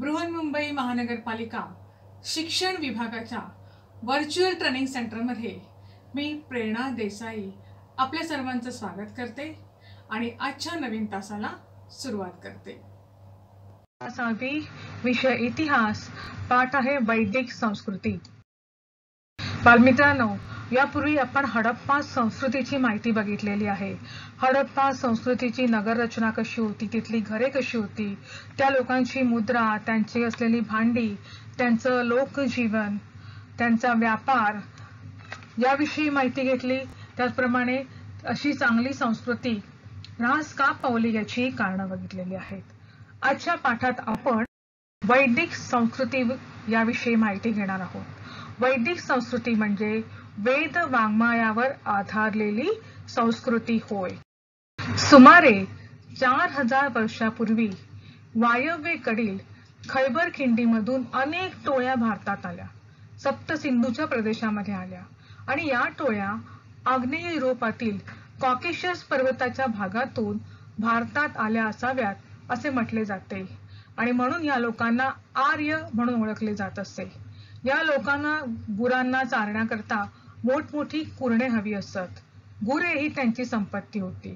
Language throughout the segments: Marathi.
बृहन्मुंबई महानगरपालिका शिक्षण विभागाच्या व्हर्च्युअल ट्रेनिंग सेंटरमध्ये मी प्रेरणा देसाई आपल्या सर्वांचं स्वागत करते आणि आजच्या नवीन तासाला सुरुवात करते। तासावी विषय इतिहास, पाठ आहे वैदिक संस्कृती। बालमित्रांनो, यापूर्वी आपण हडप्पा संस्कृतीची माहिती बघितलेली आहे। हडप्पा संस्कृतीची नगर रचना कशी होती, तिथली घरे कशी होती, त्या लोकांची मुद्रा, त्यांची असलेली भांडी, त्यांचं लोकजीवन, त्यांचा व्यापार याविषयी माहिती घेतली। त्याचप्रमाणे अशी चांगली संस्कृती ऱ्हास का पावली याची कारणं बघितलेली आहेत। आजच्या पाठात आपण वैदिक संस्कृती याविषयी माहिती घेणार आहोत। वैदिक संस्कृती म्हणजे वेद वाङ्मयावर आधारलेली संस्कृती होय। सुमारे 4000 वर्षापूर्वी वायव्येकडील खैबर खिंडीमधून अनेक टोळ्या भारतात आल्या, सप्तसिंधूच्या प्रदेशामध्ये आल्या आणि या टोळ्या आग्नेय युरोपातील कॉकेशस पर्वताच्या भागातून भारतात आल्या असाव्यात असे म्हटले जाते आणि म्हणून या लोकांना आर्य म्हणून ओळखले जात असे। या लोकांना गुरांना चारण्याकरता मोठमोठी कुरणे हवी असत। गुरे ही त्यांची संपत्ती होती।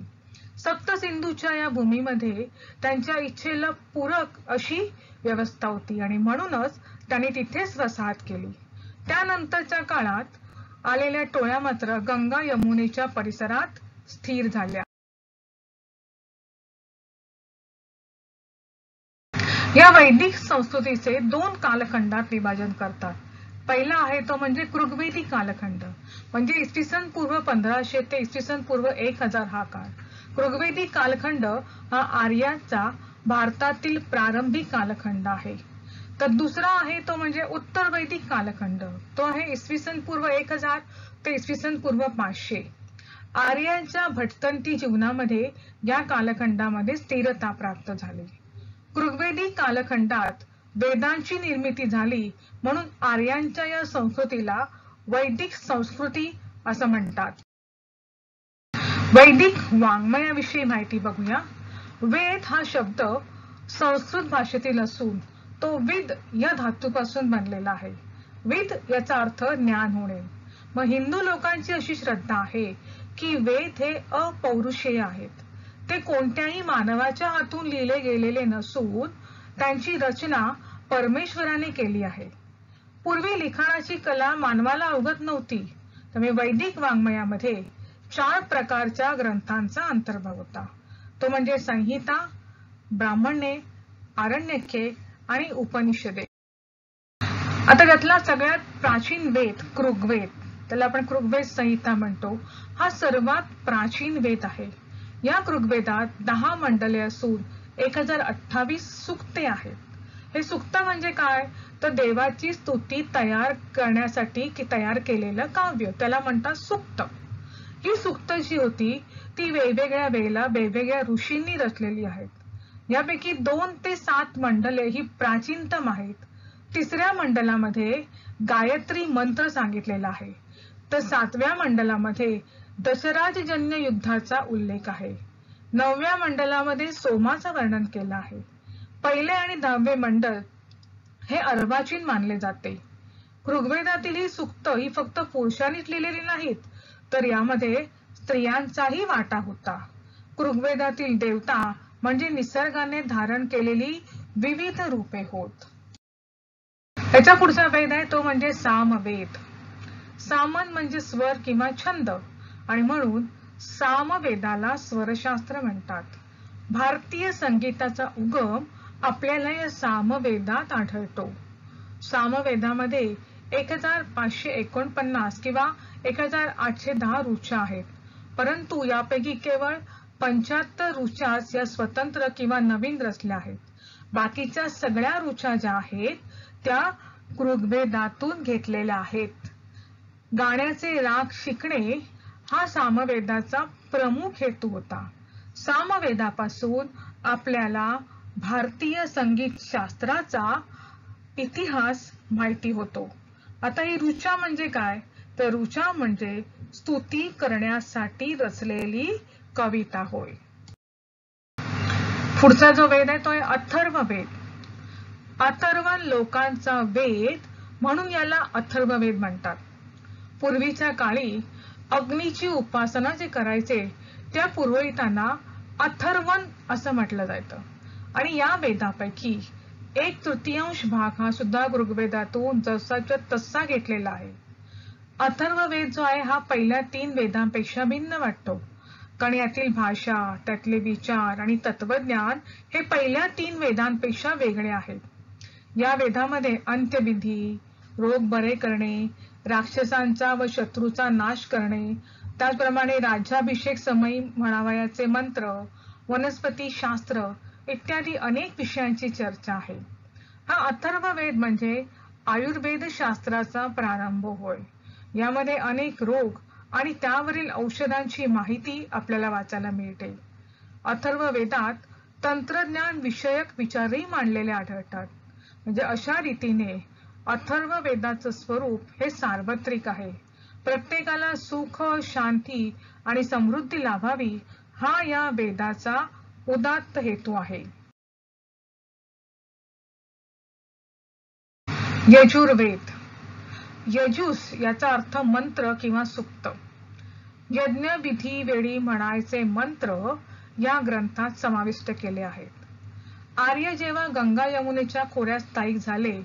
सप्तसिंधूच्या या भूमीमध्ये त्यांच्या इच्छेला पूरक अशी व्यवस्था होती आणि म्हणूनच त्यांनी तिथेच वसाहत केली। त्यानंतरच्या काळात आलेल्या टोळ्या मात्र गंगा यमुनेच्या परिसरात स्थिर झाल्या। या वैदिक संस्कृतीचे 2 कालखंडात विभाजन करतात। पहिला आहे तो म्हणजे कृग्वेदी कालखंड, म्हणजे इसवी सन पूर्व 1500 ते इसवी सन पूर्व 1000 हा काळ। कृग्वेदी कालखंड हा आर्यांचा भारतातील प्रारंभिक कालखंड आहे। तर दुसरा आहे तो म्हणजे उत्तर वैदिक कालखंड, तो आहे इसवी सन पूर्व 1000 ते इसवी सन पूर्व 500। आर्यांच्या भटकंती जीवनामध्ये या कालखंडामध्ये स्थिरता प्राप्त झाली। कृग्वेदी कालखंडात वेदांची निर्मिती झाली, म्हणून आर्यांच्या या संस्कृतीला वैदिक संस्कृती असं म्हणतात। वैदिक वाङ्मयाविषयी माहिती बघूया। वेद हा शब्द संस्कृत भाषेतील असून तो विद या धातूपासून बनलेला आहे। विद याचा अर्थ ज्ञान होणे। मग हिंदू लोकांची अशी श्रद्धा आहे की वेद हे अपौरुषेय आहेत। ते कोणत्याही मानवाच्या हातून लिहिले गेलेले नसून त्यांची रचना परमेश्वराने केली आहे। पूर्वी लिखाणाची कला मानवाला अवगत नव्हती, त्यामुळे वैदिक वाङ्मयामध्ये 4 प्रकारच्या ग्रंथांचा अंतर्भाव होता, तो म्हणजे संहिता, ब्राह्मणे, आरण्यके आणि उपनिषदे। आता त्यातला सगळ्यात प्राचीन वेद कृग्वेद, त्याला आपण कृग्वेद संहिता म्हणतो, हा सर्वात प्राचीन वेद आहे। या कृग्वेदात 10 मंडले असून 1028 सूक्ते आहेत। हे सूक्त म्हणजे काय, तर देवाची स्तुती तयार करण्यासाठी तयार केलेलं काव्य, त्याला म्हणतात सूक्त। ही सूक्त जी होती ती वेगवेगळ्या वेळेला वेगवेगळ्या ऋषींनी रचलेली आहेत। यापैकी 2 ते 7 मंडले ही प्राचीनतम आहेत। 3ऱ्या मंडलामध्ये गायत्री मंत्र सांगितलेला आहे, तर 7व्या मंडलामध्ये दशराजजन्य युद्धाचा उल्लेख आहे। 9व्या मंडलामध्ये सोमाचं वर्णन केलं आहे। पहिले आणि 10वे मंडल हे अर्वाचीन मानले जाते। कृग्वेदातील ही सूक्त ही फक्त पुरुषांनीच लिहिलेली नाहीत, तर यामध्ये स्त्रियांचाही वाटा होता। कृग्वेदातील देवता म्हणजे निसर्गाने धारण केलेली विविध रूपे होत। याचा पुढचा वेद आहे तो म्हणजे सामवेद। सामन म्हणजे स्वर किंवा छंद आणि म्हणून सामवेदाला स्वरशास्त्र म्हणतात। भारतीय संगीताचा उगम आपल्याला या सामवेदात आढळतो। सामवेदामध्ये 1549 किंवा 1810 ऋचा आहेत, परंतु यापैकी केवळ 75 ऋचाच या स्वतंत्र किंवा नवीन रचल्या आहेत। बाकीच्या सगळ्या ऋचा ज्या आहेत त्या कृग्वेदातून घेतलेल्या आहेत। गाण्याचे राग शिकणे हा सामवेदाचा प्रमुख हेतू होता। सामवेदापासून आपल्याला भारतीय संगीत शास्त्राचा इतिहास माहिती होतो। आता ही ऋचा म्हणजे काय, तर ऋचा म्हणजे स्तुती करण्यासाठी रचलेली कविता होय। पुढचा जो वेद आहे तो आहे अथर्ववेद। अथर्वण लोकांचा वेद म्हणून याला अथर्ववेद म्हणतात. पूर्वीच्या काळी अग्नीची उपासना जे करायचे त्या पुरोहितांना अथर्वण असं म्हटलं जायचं. आणि या वेदापैकी 1/3 भाग हा सुद्धा ऋग्वेदातून जसाच्या तसा घेतलेला आहे. अथर्ववेद जो आहे हा पहिल्या 3 वेदांपेक्षा भिन्न वाटतो, कारण यातील भाषा, त्यातले विचार आणि तत्वज्ञान हे पहिल्या 3 वेदांपेक्षा वेगळे आहेत. या वेदामध्ये अंत्यविधी, रोग बरे करणे, राक्षसांचा व शत्रूचा नाश करणे, त्याचप्रमाणे राज्याभिषेक समयी म्हणावयाचे मंत्र, वनस्पती शास्त्र इत्यादी अनेक विषयांची चर्चा आहे. हा अथर्ववेद म्हणजे आयुर्वेद शास्त्राचा प्रारंभ होय. यामध्ये अनेक रोग आणि त्यावरील औषधांची माहिती आपल्याला वाचायला मिळते. अथर्ववेदात तंत्रज्ञान विषयक विचारही मांडलेले आढळतात. म्हणजे अशा रीतीने अथर्ववेदाचं स्वरूप हे सार्वत्रिक आहे. प्रत्येकाला सुख, शांती आणि समृद्धी लाभावी हा या वेदाचा उदात्त हेतू आहे. यजुर्वेद. यजुस याचा अर्थ मंत्र किंवा सुक्त. यज्ञविधी वेळी म्हणायचे मंत्र या ग्रंथात समाविष्ट केले आहेत. आर्य जेव्हा गंगा यमुनेच्या खोऱ्यात स्थायिक झाले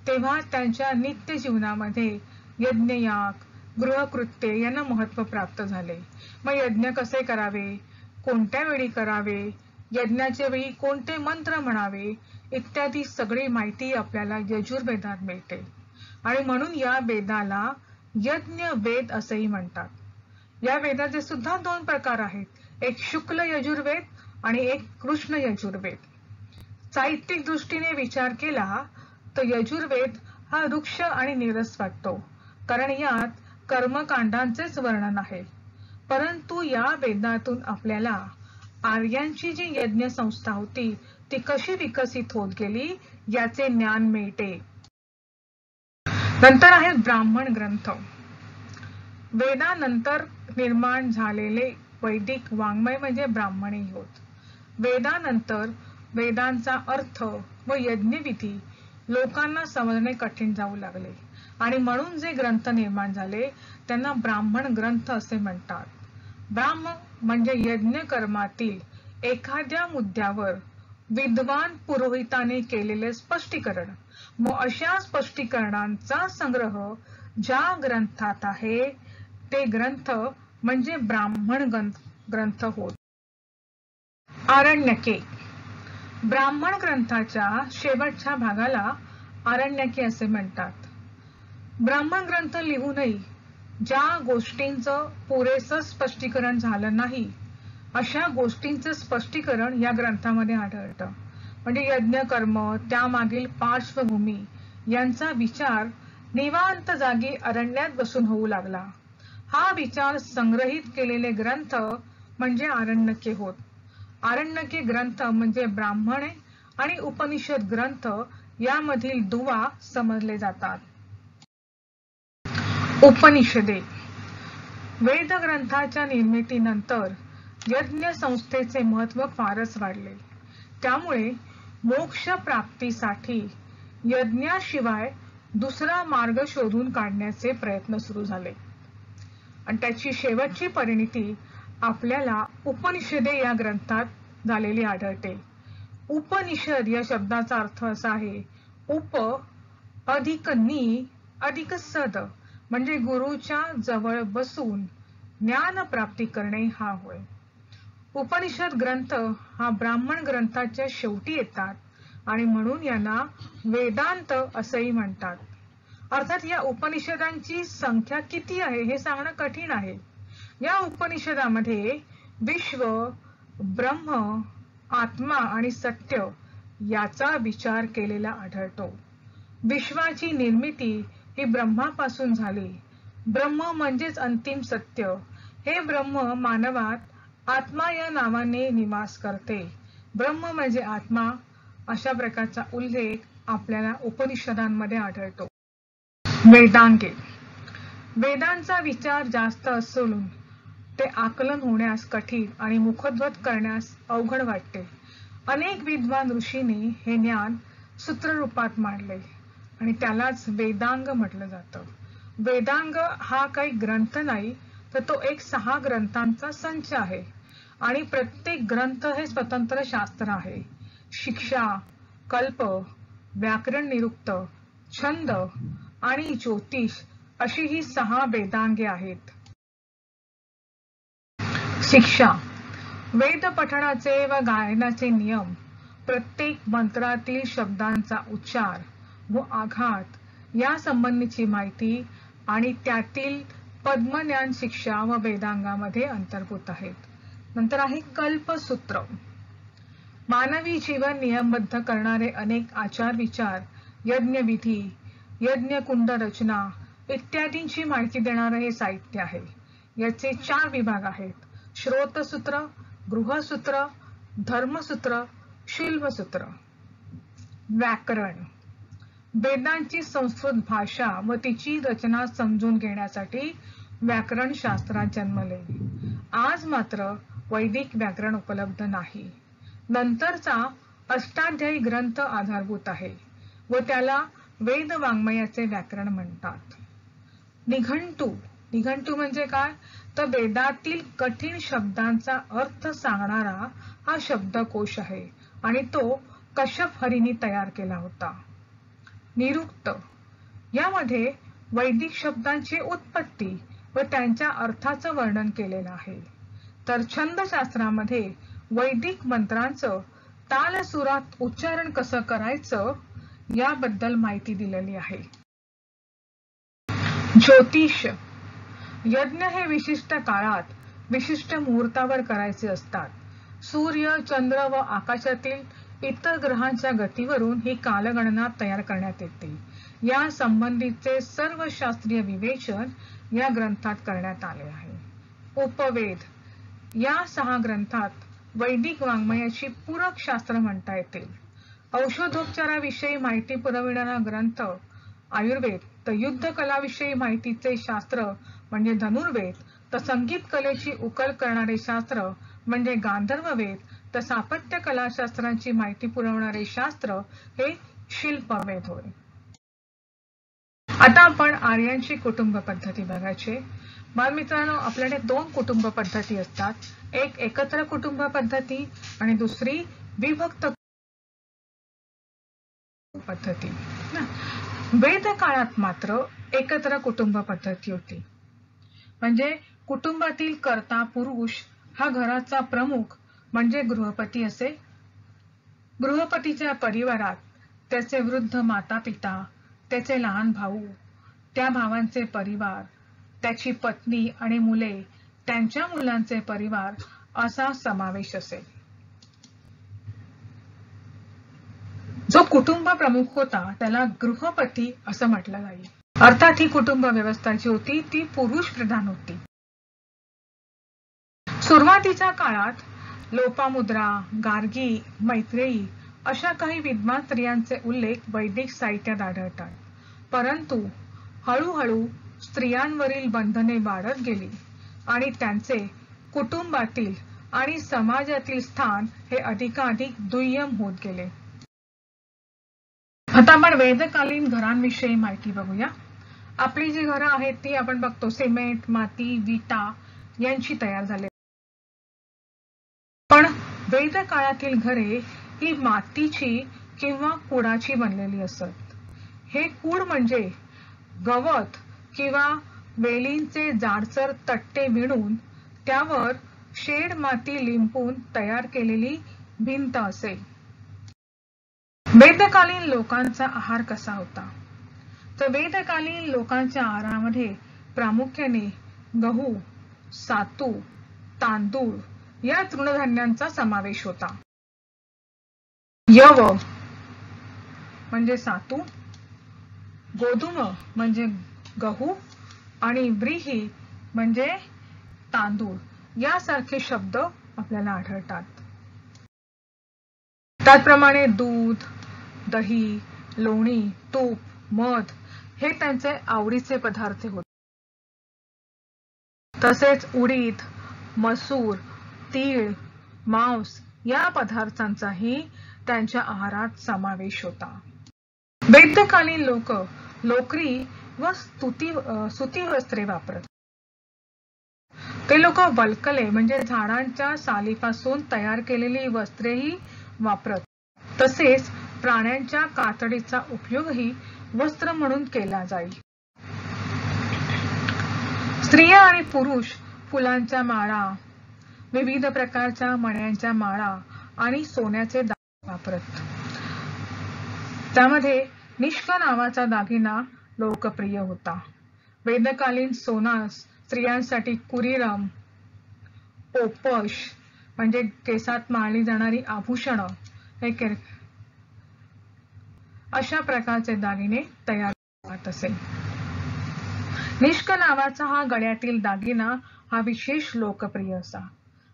तेव्हा त्यांच्या नित्य जीवनामध्ये यज्ञयाग, गृहकृत्ये यांना महत्त्व प्राप्त झाले. मग यज्ञ कसे करावे, कोणत्या वेळी करावे, यज्ञाच्या वेळी कोणते मंत्र म्हणावे इत्यादी सगळी माहिती आपल्याला यजुर्वेदात मिळते. आणि म्हणून या वेदाला यज्ञ वेद असेही म्हणतात. या वेदाचे सुद्धा 2 प्रकार आहेत, एक शुक्ल यजुर्वेद आणि एक कृष्ण यजुर्वेद. साहित्यिक दृष्टीने विचार केला तर यजुर्वेद हा वृक्ष आणि नीरस वाटतो, कारण यात कर्मकांडांचेच वर्णन आहे. परंतु या वेदातून आपल्याला आर्यांची जी यज्ञ संस्था होती ती कशी विकसित होत गेली याचे ज्ञान मिळते. नंतर आहेत ब्राह्मण ग्रंथ. वेदानंतर निर्माण झालेले वैदिक वाङ्मय म्हणजे ब्राह्मणी होत. वेदानंतर वेदांचा अर्थ व यज्ञविधी लोकांना समजणे कठीण जाऊ लागले आणि म्हणून जे ग्रंथ निर्माण झाले त्यांना ब्राह्मण ग्रंथ असे म्हणतात. ब्राह्म म्हणजे यज्ञ कर्मातील एखाद्या मुद्द्यावर विद्वान पुरोहिताने केलेले स्पष्टीकरण. मग अशा स्पष्टीकरणांचा संग्रह ज्या ग्रंथात आहे ते ग्रंथ म्हणजे ब्राह्मण ग्रंथ होत. आरण्यके. ब्राह्मण ग्रंथाच्या शेवटच्या भागाला आरण्यके असे म्हणतात. ब्राह्मण ग्रंथ लिहूनही ज्या गोष्टींचं पुरेसं स्पष्टीकरण झालं नाही अशा गोष्टींचं स्पष्टीकरण या ग्रंथामध्ये आढळतं. म्हणजे यज्ञ कर्म, त्यामागील पार्श्वभूमी यांचा विचार निवांत जागी अरण्यात बसून होऊ लागला. हा विचार संग्रहित केलेले ग्रंथ म्हणजे आरण्यके होत. आरण्यके ग्रंथ म्हणजे ब्राह्मणे आणि उपनिषद ग्रंथ यामधील दुवा समजले जातात. उपनिषदे. वेद ग्रंथाच्या निर्मितीनंतर यज्ञ संस्थेचे महत्त्व फारच वाढले. त्यामुळे मोक्ष प्राप्तीसाठी यज्ञाशिवाय दुसरा मार्ग शोधून काढण्याचे प्रयत्न सुरू झाले आणि त्याची शेवटची परिणिती आपल्याला उपनिषदे या ग्रंथात झालेली आढळते. उपनिषद या शब्दाचा अर्थ असा आहे, उप अधिक नि अधिक सद, म्हणजे गुरुच्या जवळ बसून ज्ञान प्राप्ती करणे हा होय. उपनिषद ग्रंथ हा ब्राह्मण ग्रंथाच्या शेवटी येतात आणि म्हणून यांना वेदांत असेही म्हणतात. अर्थात या उपनिषदांची संख्या किती आहे हे सांगणं कठीण आहे. या उपनिषदामध्ये विश्व, ब्रह्म, आत्मा आणि सत्य याचा विचार केलेला आढळतो. विश्वाची निर्मिती ही ब्रह्मापासून झाली. ब्रह्म म्हणजेच अंतिम सत्य. हे ब्रह्म मानवात आत्मा या नावाने निवास करते. ब्रह्म म्हणजे आत्मा अशा प्रकारचा उल्लेख आपल्याला उपनिषदांमध्ये आढळतो. वेदांगे. वेदांचा विचार जास्त असून ते आकलन होण्यास कठीण आणि मुखोद्गत करण्यास अवघड वाटते. अनेक विद्वान ऋषींनी हे ज्ञान सूत्र रूपात मांडले आणि त्यालाच वेदांग म्हटलं जातं. वेदांग हा काही ग्रंथ नाही, तर तो एक 6 ग्रंथांचा संच आहे आणि प्रत्येक ग्रंथ हे स्वतंत्र शास्त्र आहे. शिक्षा, कल्प, व्याकरण निरुक्त, छंद आणि ज्योतिष अशी ही 6 वेदांगे आहेत. शिक्षा, वेद पठणाचे व गायनाचे नियम, प्रत्येक मंत्रातील शब्दांचा उच्चार व आघात या संबंधीची माहिती आणि त्यातील पद्मज्ञान शिक्षा व वेदांगामध्ये अंतर्भूत आहेत. नंतर आहे कल्पसूत्र. मानवी जीवन नियमबद्ध करणारे अनेक आचार विचार, यज्ञविधी, यज्ञकुंड रचना इत्यादींची माहिती देणारे हे साहित्य आहे. याचे 4 विभाग आहेत: श्रोतसूत्र, गृहसूत्र, धर्मसूत्र, शिल्पसूत्र. व्याकरण, वेदांची संस्कृत भाषा व तिची रचना समजून घेण्यासाठी व्याकरण शास्त्रात जन्मले. आज मात्र वैदिक व्याकरण उपलब्ध नाही. नंतरचा अष्टाध्यायी ग्रंथ आधारभूत आहे व त्याला वेद वाङ्मयाचे व्याकरण म्हणतात. निघंटू, निघंटू म्हणजे काय, तर वेदातील कठीण शब्दांचा अर्थ सांगणारा हा शब्दकोश आहे आणि तो कश्यप हरींनी तयार केला होता. निरुक्त, यामध्ये वैदिक शब्दांची उत्पत्ती व त्यांच्या अर्थाचं वर्णन केलेलं आहे. तर छंदशास्त्रामध्ये वैदिक मंत्रांचं तालसुरात उच्चारण कसं करायचं याबद्दल माहिती दिलेली आहे. ज्योतिष, यज्ञ हे विशिष्ट काळात विशिष्ट मुहूर्तावर करायचे असतात. सूर्य, चंद्र व आकाशातील इतर ग्रहांच्या गतीवरून ही कालगणना तयार करण्यात येते. या संबंधीचे सर्व शास्त्रीय विवेचन या ग्रंथात करण्यात आले आहे. उपवेद, या 6 ग्रंथात वैदिक वाङ्मयाची पूरक शास्त्र म्हणता येतील. औषधोपचाराविषयी माहिती पुरविणारा ग्रंथ आयुर्वेद, तर युद्ध कलाविषयी माहितीचे शास्त्र म्हणजे धनुर्वेद, तर संगीत कलेची उकल करणारे शास्त्र म्हणजे गांधर्ववेद, तर स्थापत्य कलाशास्त्रांची माहिती पुरवणारे शास्त्र हे शिल्पवेद होय. आता आपण आर्यांची कुटुंब पद्धती बघायची. बालमित्रांनो, आपल्याकडे 2 कुटुंब पद्धती असतात. एक एकत्र कुटुंब पद्धती आणि दुसरी विभक्त पद्धती. वेद काळात मात्र एकत्र कुटुंब पद्धती होती. म्हणजे कुटुंबातील कर्ता पुरुष हा घराचा प्रमुख म्हणजे गृहपती असे. गृहपतीच्या परिवारात त्याचे वृद्ध माता पिता, त्याचे लहान भाऊ, त्या भावांचे परिवार, त्याची पत्नी आणि मुले, त्यांच्या मुलांचे परिवार असा समावेश असेल. जो कुटुंब प्रमुख होता त्याला गृहपती असं म्हटलं जाईल. अर्थात ही कुटुंब व्यवस्था जी होती ती पुरुष प्रधान होती. सुरुवातीच्या काळात लोपामुद्रा, गार्गी, मैत्रेयी अशा काही विद्वान स्त्रियांचे उल्लेख वैदिक साहित्यात आढळतात. परंतु हळूहळू स्त्रियांवरील बंधने वाढत गेली आणि त्यांचे कुटुंबातील आणि समाजातील स्थान हे अधिकाधिक दुय्यम होत गेले. आता आपण वेदकालीन घरांविषयी माहिती बघूया. आपली जी घरं आहेत ती आपण बघतो सिमेंट, माती, विटा यांची तयार झाले. पण वेद काळातील घरे ही मातीची किंवा कुडाची बनलेली असत. हे कूड म्हणजे गवत किंवा वेलींचे जाडसर तट्टे विणून त्यावर शेड माती लिंपून तयार केलेली भिंत असे. वेदकालीन लोकांचा आहार कसा होता, तर वेदकालीन लोकांच्या आहारामध्ये प्रामुख्याने गहू, सातू, तांदूळ या तृणधान्यांचा समावेश होता. यव म्हणजे सातू, गोधूम म्हणजे गहू आणि व्रीही म्हणजे तांदूळ यासारखे शब्द आपल्याला आढळतात. त्याचप्रमाणे दूध, दही, लोणी, तूप, मध हे त्यांचे आवडीचे पदार्थ होते. तसेच उडीद, मसूर, तीळ, मांस या पदार्थांचाही त्यांच्या आहारात समावेश होता. वैदिककालीन लोक लोकरी व सुती वस्त्रे वापरत. ते लोक वल्कले म्हणजे झाडांच्या सालीपासून तयार केलेली वस्त्रेही वापरत. तसेच प्राण्यांच्या कातडीचा उपयोगही वस्त्र म्हणून केला जाई. स्त्रिया आणि पुरुष फुलांच्या माळा, विविध प्रकारच्या मण्यांच्या माळा आणि सोन्याचे दागिने वापरत. त्यामध्ये निष्क नावाचा दागिना लोकप्रिय होता. वेदकालीन सोना स्त्रियांसाठी कुरीरम, पोपश म्हणजे केसात माळली जाणारी आभूषणं हे अशा प्रकारचे दागिने तयार होत असे. निष्क नावाचा हा गळ्यातील दागिना हा विशेष लोकप्रिय असा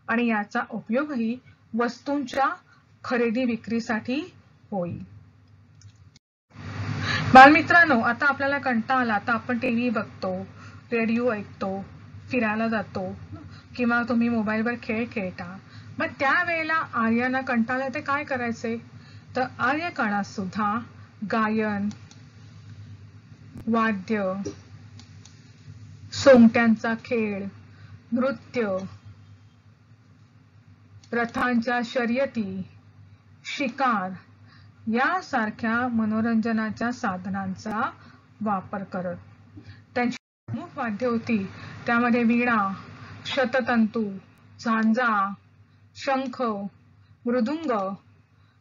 आणि याचा उपयोगही वस्तूंच्या खरेदी विक्रीसाठी होई. बालमित्रांनो, आता आपल्याला कंटाळा आला, आता आपण टीव्ही बघतो, रेडिओ ऐकतो, फिरायला जातो किंवा तुम्ही मोबाईलवर खेळ खेळता. मग त्यावेळेला आर्यांना कंटाळा ते काय करायचे? तर आर्य काळात सुद्धा गायन, वाद्य, सोंगट्यांचा खेळ, नृत्य, रथांच्या शर्यती, शिकार यासारख्या मनोरंजनाच्या साधनांचा वापर करत. त्यांची प्रमुख वाद्य होती त्यामध्ये वीणा, शततंतू, झांजा, शंख, मृदुंग,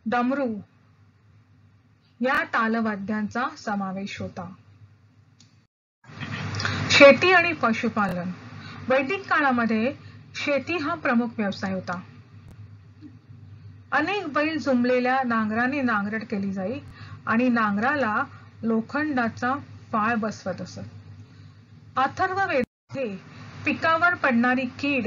डमरू या तालवाद्यांचा समावेश होता. शेती आणि पशुपालन. वैदिक काळामध्ये शेती हा प्रमुख व्यवसाय होता. अनेक बैल जुंपलेल्या नांगराने नांगरट केली जाई आणि नांगराला लोखंडाचा फाळ बसवत असत. अथर्ववेदामध्ये पिकावर पडणारी कीड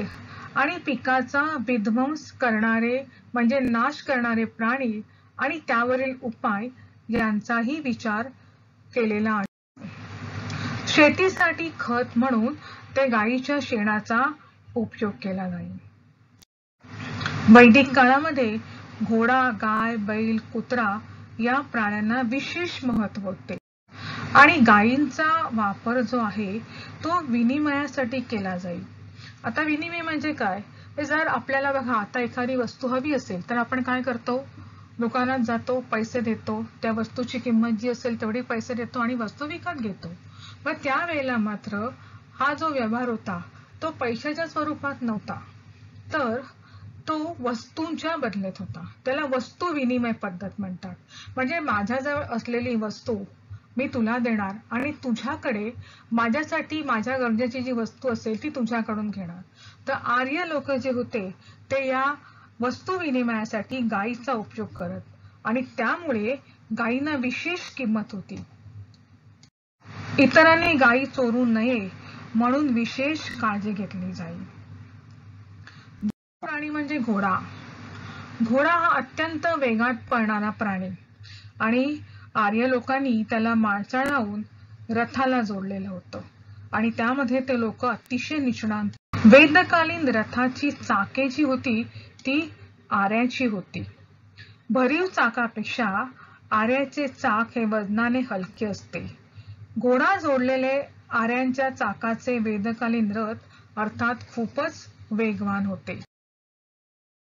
आणि पिकाचा विध्वंस करणारे म्हणजे नाश करणारे प्राणी आणि त्यावरील उपाय यांचाही विचार केलेला आहे. शेतीसाठी खत म्हणून ते गायीच्या शेणाचा उपयोग केला जाईल. वैदिक काळामध्ये घोडा, गाय, बैल, कुत्रा या प्राण्यांना विशेष महत्त्व होते आणि गायींचा वापर जो आहे तो विनिमयासाठी केला जाईल. आता विनिमय म्हणजे काय? जर आपल्याला बघा आता एखादी वस्तू हवी असेल तर आपण काय करतो? दुकानात जातो, पैसे देतो, त्या वस्तूची किंमत जी असेल तेवढी पैसे देतो आणि वस्तू विकत घेतो. पण त्यावेळेला मात्र हा जो व्यवहार होता तो पैशाच्या स्वरूपात नव्हता, तर तो वस्तूंच्या बदल्यात होता. त्याला वस्तू विनिमय पद्धत म्हणतात. म्हणजे माझ्याजवळ असलेली वस्तू मी तुला देणार आणि तुझ्याकडे माझ्यासाठी माझ्या गरजेची जी वस्तू असेल ती तुझ्याकडून घेणार. तर आर्य लोक जे होते ते या वस्तू विनिमयासाठी गायीचा उपयोग करत आणि त्यामुळे गायींना विशेष किंमत होती. इतरांनी गायी चोरू नये म्हणून विशेष काळजी घेतली जाईल. प्राणी म्हणजे घोडा. घोडा हा अत्यंत वेगात पळणारा प्राणी आणि आर्य लोकांनी त्याला माळचा लावून रथाला जोडलेलं होतं आणि त्यामध्ये ते लोक अतिशय निष्णात. वेदकालीन रथाची चाके जी होती ती आर्याची होती. भरीव चाकापेक्षा आर्याचे चाक हे वजनाने हलके असते. घोडा जोडलेले आर्यांच्या चाकाचे वेदकालीन रथ अर्थात खूपच वेगवान होते.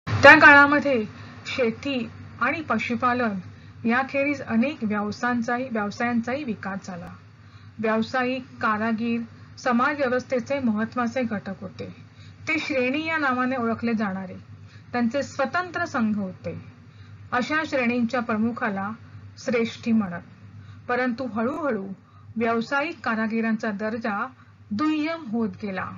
त्या काळामध्ये शेती आणि पशुपालन याखेरीज अनेक व्यवसायांचाही विकास झाला. व्यावसायिक, कारागीर समाज व्यवस्थेचे महत्त्वाचे घटक होते. ते श्रेणी या नावाने ओळखले जाणारे त्यांचे स्वतंत्र संघ होते. अशा श्रेणींच्या प्रमुखाला श्रेष्ठी म्हणत. परंतु हळूहळू व्यावसायिक कारागिरांचा दर्जा दुय्यम होत गेला.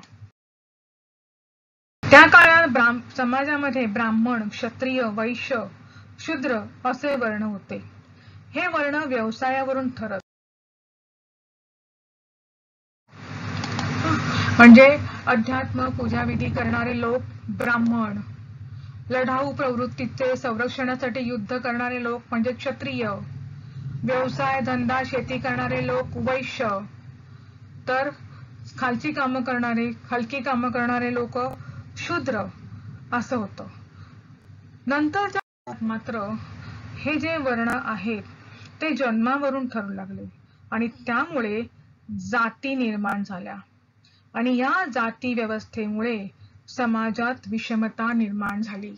त्या काळात समाजामध्ये ब्राह्मण, क्षत्रिय, वैश्य, शूद्र असे वर्ण होते. हे वर्ण व्यवसायावरून ठरत. म्हणजे अध्यात्म पूजाविधी करणारे लोक ब्राह्मण, लढाऊ प्रवृत्तीचे संरक्षणासाठी युद्ध करणारे लोक म्हणजे क्षत्रिय, व्यवसाय धंदा शेती करणारे लोक वैश्य, तर हलकी कामं करणारे लोक शूद्र असं होतं. नंतरच्या मात्र हे जे वर्ण आहेत ते जन्मावरून ठरू लागले आणि त्यामुळे जाती निर्माण झाल्या आणि या जाती व्यवस्थेमुळे समाजात विषमता निर्माण झाली.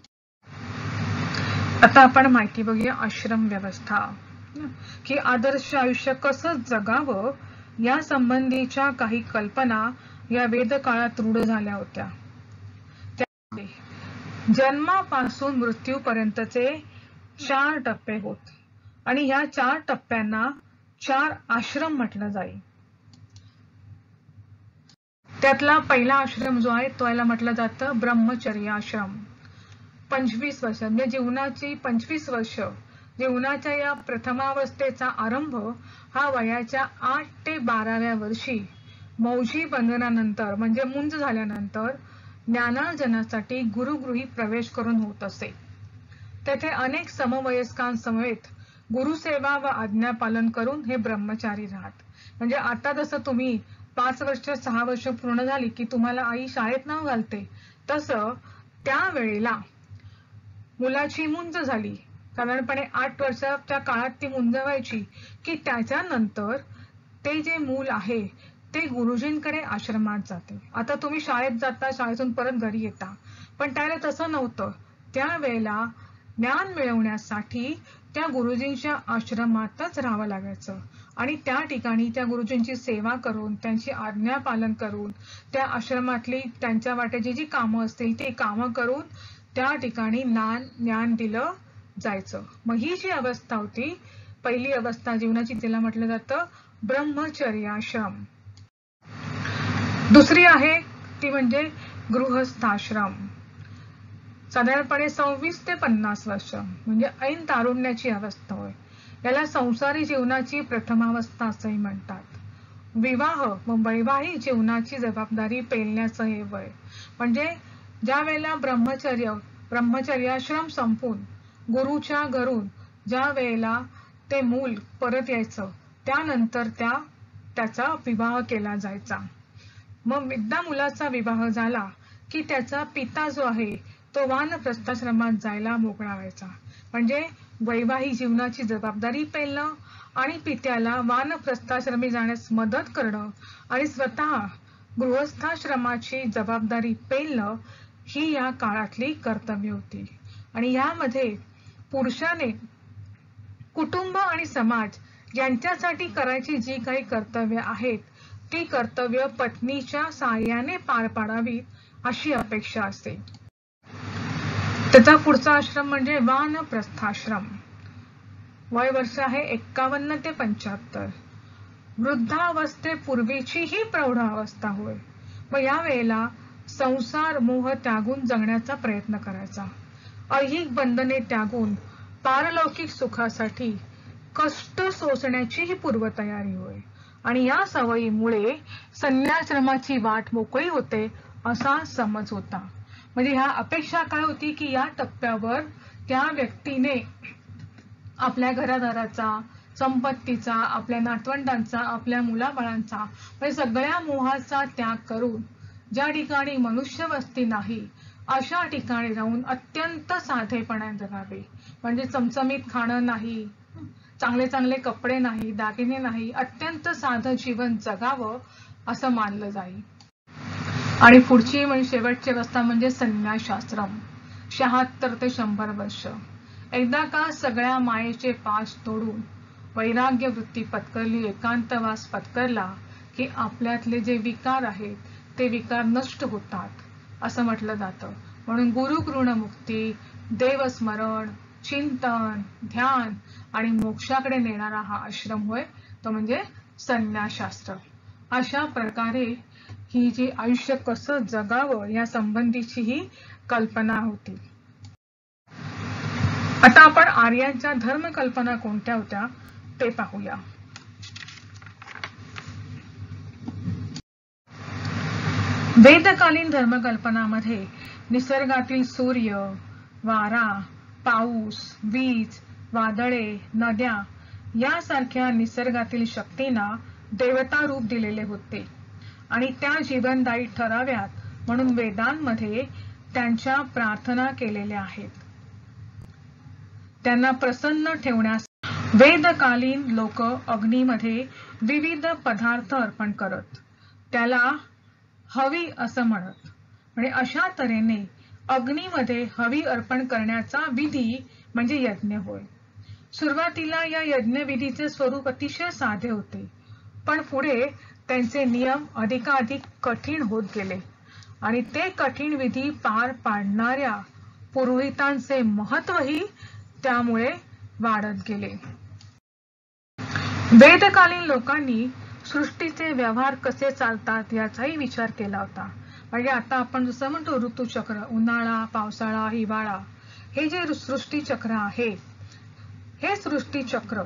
आता आपण माहिती बघूया आश्रम व्यवस्था, की आदर्श आयुष्य कसं जगावं या संबंधीच्या काही कल्पना या वेद काळात रूढ झाल्या होत्या. जन्मापासून मृत्यूपर्यंतचे 4 टप्पे होत आणि ह्या 4 टप्प्यांना 4 आश्रम म्हटलं जाईल. त्यातला पहिला आश्रम जो आहे तो याला म्हटलं जातं ब्रह्मचर्य आश्रम. 25 वर्ष म्हणजे जीवनाची 25 वर्ष, जीवनाच्या या प्रथमावस्थेचा आरंभ हा वयाच्या 8 ते 12व्या वर्षी मौजी बंधनानंतर म्हणजे मुंज झाल्यानंतर ज्ञानार्जनासाठी गुरुगृही प्रवेश करून होत असे. तेथे अनेक समवयस्कांसमवेत गुरुसेवा व आज्ञापालन करून हे ब्रह्मचारी राहत. म्हणजे आता जसं तुम्ही 5 वर्ष 6 वर्ष पूर्ण झाली की तुम्हाला आई शाळेत नाव घालते, तसं त्यावेळेला मुलाची मुंज झाली, साधारणपणे 8 वर्षाच्या काळात ती मुंज व्हायची की त्याच्यानंतर ते जे मूल आहे ते गुरुजींकडे आश्रमात जाते. आता तुम्ही शाळेत जाता, शाळेतून परत घरी येता, पण त्यावेळेला तसं नव्हतं. त्यावेळेला ज्ञान मिळवण्यासाठी त्या गुरुजींच्या आश्रमातच राहावं लागायचं आणि त्या ठिकाणी त्या गुरुजींची सेवा करून, त्यांची आज्ञा पालन करून, त्या आश्रमातली त्यांच्या वाट्याची जी कामं असतील ती कामं करून त्या ठिकाणी ज्ञान दिलं जायचं. मग ही जी अवस्था होती, पहिली अवस्था जीवनाची, तिला म्हटलं जातं ब्रह्मचर्याश्रम. दुसरी आहे ती म्हणजे गृहस्थाश्रम. साधारणपणे 26 ते 50 वर्ष म्हणजे ऐन तारुण्याची अवस्था होय. याला संसारी जीवनाची प्रथमावस्था असंही म्हणतात. विवाह व वैवाहिक जीवनाची जबाबदारी पेलण्याचं हे वय. म्हणजे ज्या वेळेला ब्रह्मचर्याश्रम संपून गुरुच्या घरून ज्या वेळेला ते मूल परत यायचं, त्यानंतर त्याचा विवाह केला जायचा. मग एकदा मुलाचा विवाह झाला की त्याचा पिता जो आहे तो वानप्रस्थाश्रमात जायला मोकळा व्हायचा. म्हणजे वैवाहिक जीवनाची जबाबदारी पेलणं आणि पित्याला वानप्रस्थाश्रमी जाण्यास मदत करणं आणि स्वतः गृहस्थाश्रमाची जबाबदारी पेलणं ही या काळातली कर्तव्य होती. आणि यामध्ये पुरुषाने कुटुंब आणि समाज यांच्यासाठी करायची जी काही कर्तव्य आहेत ती कर्तव्य पत्नीच्या साहाय्याने पार पाडावीत अशी अपेक्षा असते. त्याचा पुढचा आश्रम म्हणजे वानप्रस्थाश्रम. वय वर्ष आहे 51 ते 75. वृद्धावस्थेपूर्वीची ही प्रौढावस्था होय. मग या वेळेला संसार मोह त्यागून जगण्याचा प्रयत्न करायचा. ऐहिक बंधने त्यागून पारलौकिक सुखासाठी कष्ट सोसण्याची ही पूर्वतयारी होय. आणि या सवयीमुळे संन्यासाश्रमाची वाट मोकळी होते असा समज होता. म्हणजे ह्या अपेक्षा काय होती की या टप्प्यावर त्या व्यक्तीने आपल्या घरादाराचा, संपत्तीचा, आपल्या नातवंडांचा, आपल्या मुलाबाळांचा म्हणजे सगळ्या मोहाचा त्याग करून ज्या ठिकाणी मनुष्य वस्ती नाही अशा ठिकाणी राहून अत्यंत साधेपणाने जगावे. म्हणजे चमचमीत खाणं नाही, चांगले चांगले कपडे नाही, दागिने नाही, अत्यंत साधं जीवन जगावं असं मानलं जाईल. आणि पुढची म्हणजे शेवटची अवस्था म्हणजे संन्यासाश्रम. 76 ते 100 वर्ष. एकदा का सगळ्या मायेचे पाश तोडून वैराग्य वृत्ती पत्करली, एकांतवास पत्करला की आपल्यातले जे विकार आहेत ते विकार नष्ट होतात असं म्हटलं जातं. म्हणून गुरुकृण मुक्ती, देवस्मरण, चिंतन, ध्यान आणि मोक्षाकडे नेणारा हा आश्रम होय, तो म्हणजे संन्यासाश्रम. अशा प्रकारे ही जी आयुष्य कसं जगावं या संबंधीची ही कल्पना होती. आता आपण आर्यांच्या धर्म कल्पना कोणत्या होत्या ते पाहूया. वेदकालीन धर्मकल्पनामध्ये निसर्गातील सूर्य, वारा, पाऊस, वीज, वादळे, नद्या यासारख्या निसर्गातील शक्तींना देवता रूप दिलेले होते आणि त्या जीवनदायी ठराव्यात म्हणून वेदांमध्ये त्यांच्या प्रार्थना केलेल्या आहेत. त्यांना प्रसन्न ठेवण्यास वेदकालीन लोक अग्नीमध्ये विविध पदार्थ अर्पण करत, त्याला हवी असं म्हणत. म्हणजे अशा तऱ्हेने अग्नीमध्ये हवी अर्पण करण्याचा विधी म्हणजे यज्ञ होय. सुरुवातीला या यज्ञविधीचे स्वरूप अतिशय साधे होते, पण पुढे त्यांचे नियम अधिकाधिक कठीण होत गेले आणि ते कठीण विधी पार पाडणाऱ्या पुरोहितांचे महत्त्वही त्यामुळे वाढत गेले. वेदकालीन लोकांनी सृष्टीचे व्यवहार कसे चालतात याचाही विचार केला होता. म्हणजे आता आपण जसं म्हणतो ऋतुचक्र, उन्हाळा, पावसाळा, हिवाळा, हे जे सृष्टीचक्र आहे, हे सृष्टीचक्र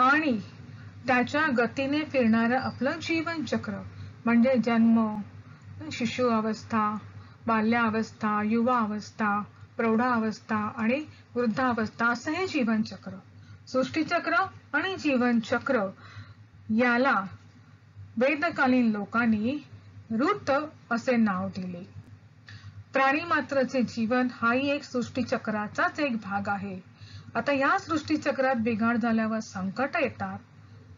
आणि त्याच्या गतीने फिरणारं आपलं जीवनचक्र म्हणजे जन्म, शिशु अवस्था, बाल्यावस्था, युवा अवस्था, प्रौढावस्था आणि वृद्धावस्था असं हे जीवनचक्र. सृष्टीचक्र आणि जीवनचक्र याला वेदकालीन लोकांनी ऋत असे नाव दिले. प्राणीमात्राचे जीवन हाही एक सृष्टीचक्राचाच एक भाग आहे. आता या सृष्टीचक्रात बिघाड झाल्यावर संकट येतात.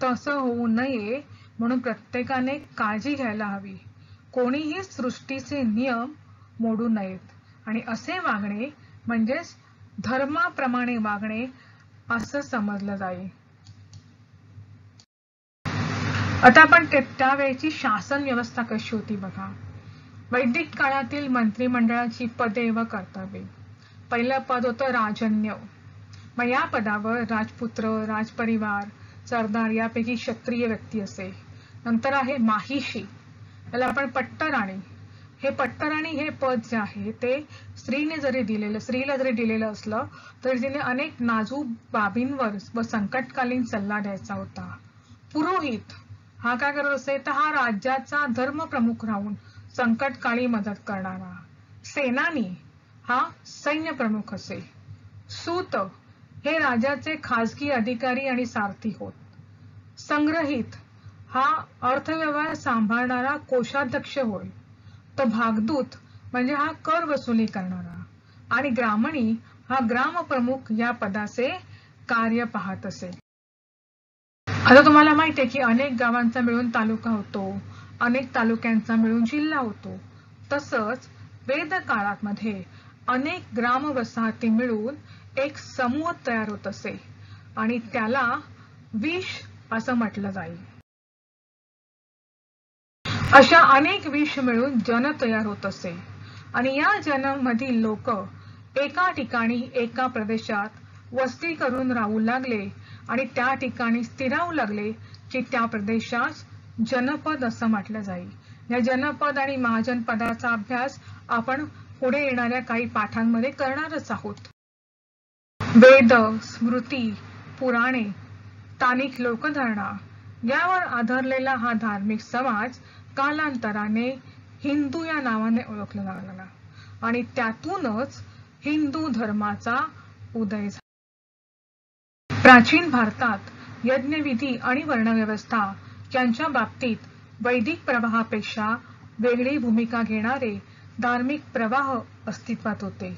तसं होऊ नये म्हणून प्रत्येकाने काळजी घ्यायला हवी. कोणीही सृष्टीचे नियम मोडू नयेत आणि असे वागणे म्हणजेच धर्माप्रमाणे वागणे असं समजलं जाईल. आता आपण त्यावेळची शासन व्यवस्था कशी होती बघा. वैदिक काळातील मंत्रिमंडळाची पदे व कर्तव्ये. पहिलं पद होतं राजन्य. मग या पदावर राजपुत्र, राजपरिवार, सरदार यापैकी क्षत्रिय व्यक्ती असे. नंतर आहे माहिशी, त्याला आपण पट्टराणी. हे पट्टराणी हे पद जे आहे ते स्त्रीला जरी दिलेलं असलं तरी तिने अनेक नाजूक बाबींवर व संकटकालीन सल्ला द्यायचा होता. पुरोहित हा काय करत असे तर हा राज्याचा धर्म प्रमुख राहून संकटकाळी मदत करणारा. सेनानी हा सैन्य प्रमुख असे. सूत हे राजाचे खाजगी अधिकारी आणि सारथी होत. संग्रहित हा अर्थव्यवहार सांभाळणारा कोषाध्यक्ष होय. तर भागदूत म्हणजे हा कर वसुली करणारा आणि ग्रामणी हा ग्रामप्रमुख या पदाचे कार्य पाहत असे. आता तुम्हाला माहिती आहे की अनेक गावांचा मिळून तालुका होतो, अनेक तालुक्यांचा मिळून जिल्हा होतो. तसंच वेद काळामध्ये अनेक ग्राम वसाहती मिळून एक समूह तयार होत असे आणि त्याला विश असं म्हटलं जाईल. अशा अनेक विश मिळून जन तयार होत असे आणि या जनमधील लोक एका ठिकाणी एका प्रदेशात वस्ती करून राहू लागले आणि त्या ठिकाणी स्थिरावू लागले की त्या प्रदेशास जनपद असं म्हटलं जाईल. या जनपद आणि महाजनपदाचा अभ्यास आपण पुढे येणाऱ्या काही पाठांमध्ये करणारच आहोत. वेद, स्मृती, पुराणे, स्थानिक लोकधारणा यावर आधारलेला हा धार्मिक समाज कालांतराने हिंदू या नावाने ओळखला लागला आणि त्यातूनच हिंदू धर्माचा उदय झाला. प्राचीन भारतात यज्ञविधी आणि वर्णव्यवस्था यांच्या बाबतीत वैदिक प्रवाहापेक्षा वेगळी भूमिका घेणारे धार्मिक प्रवाह अस्तित्वात होते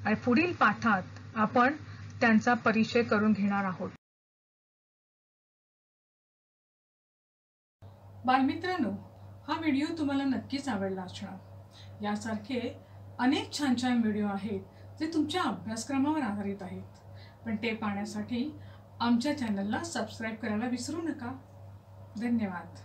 आणि पुढील पाठात आपण त्यांचा परिचय करून घेणार आहोत. बालमित्रांनो, हा व्हिडिओ तुम्हाला नक्कीच आवडला असणार. यासारखे अनेक छान छान व्हिडिओ आहेत जे तुमच्या अभ्यासक्रमावर आधारित आहेत. पण ते पाहण्यासाठी आमच्या चॅनलला सबस्क्राईब करायला विसरू नका. धन्यवाद.